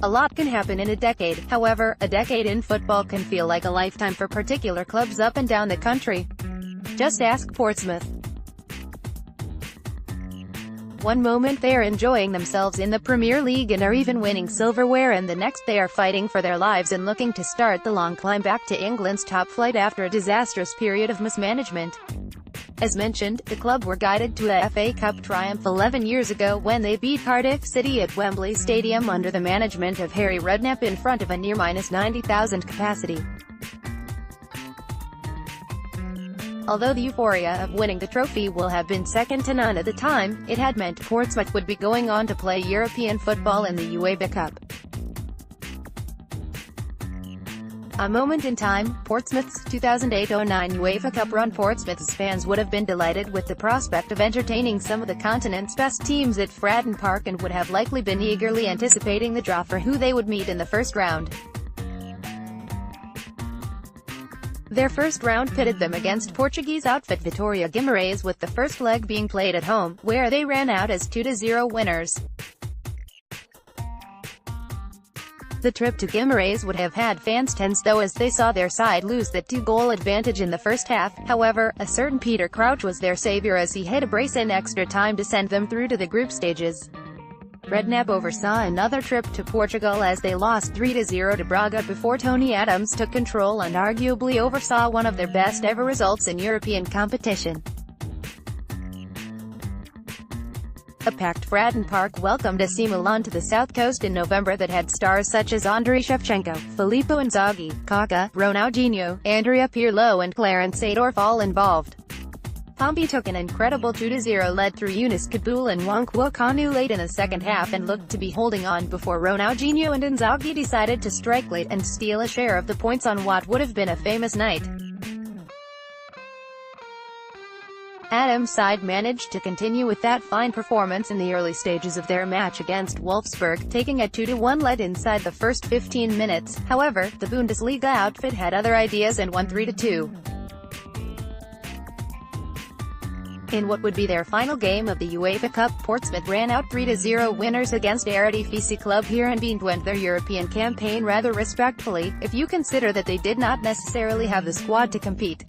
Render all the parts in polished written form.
A lot can happen in a decade. However, a decade in football can feel like a lifetime for particular clubs up and down the country. Just ask Portsmouth. One moment they are enjoying themselves in the Premier League and are even winning silverware, and the next they are fighting for their lives and looking to start the long climb back to England's top flight after a disastrous period of mismanagement. As mentioned, the club were guided to a FA Cup triumph 11 years ago when they beat Cardiff City at Wembley Stadium under the management of Harry Redknapp in front of a near -90,000 capacity. Although the euphoria of winning the trophy will have been second to none at the time, it had meant Portsmouth would be going on to play European football in the UEFA Cup. A moment in time, Portsmouth's 2008-09 UEFA Cup run. Portsmouth's fans would have been delighted with the prospect of entertaining some of the continent's best teams at Fratton Park and would have likely been eagerly anticipating the draw for who they would meet in the first round. Their first round pitted them against Portuguese outfit Vitória Guimarães, with the first leg being played at home, where they ran out as 2-0 winners. The trip to Guimarães would have had fans tense though, as they saw their side lose that 2-goal advantage in the first half. However, a certain Peter Crouch was their saviour as he hit a brace in extra time to send them through to the group stages. Redknapp oversaw another trip to Portugal as they lost 3-0 to Braga before Tony Adams took control and arguably oversaw one of their best ever results in European competition. A packed Fratton Park welcomed AC Milan to the south coast in November that had stars such as Andriy Shevchenko, Filippo Inzaghi, Kaká, Ronaldinho, Andrea Pirlo and Clarence Seedorf all involved. Pompey took an incredible 2-0 lead through Younes Kaboul and Nwankwo Kanu late in the second half and looked to be holding on before Ronaldinho and Inzaghi decided to strike late and steal a share of the points on what would have been a famous night. Adams' side managed to continue with that fine performance in the early stages of their match against Wolfsburg, taking a 2-1 lead inside the first 15 minutes. However, the Bundesliga outfit had other ideas and won 3-2. In what would be their final game of the UEFA Cup, Portsmouth ran out 3-0 winners against Eredivisie club Heerenveen to end their European campaign rather respectfully, if you consider that they did not necessarily have the squad to compete.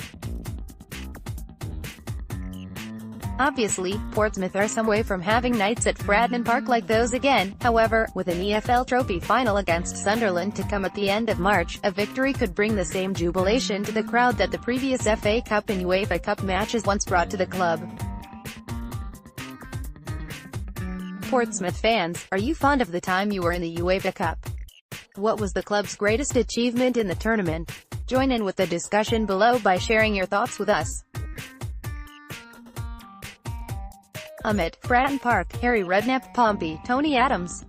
Obviously, Portsmouth are some way from having nights at Fratton Park like those again. However, with an EFL Trophy final against Sunderland to come at the end of March, a victory could bring the same jubilation to the crowd that the previous FA Cup and UEFA Cup matches once brought to the club. Portsmouth fans, are you fond of the time you were in the UEFA Cup? What was the club's greatest achievement in the tournament? Join in with the discussion below by sharing your thoughts with us. Fratton Park, Harry Redknapp, Pompey, Tony Adams.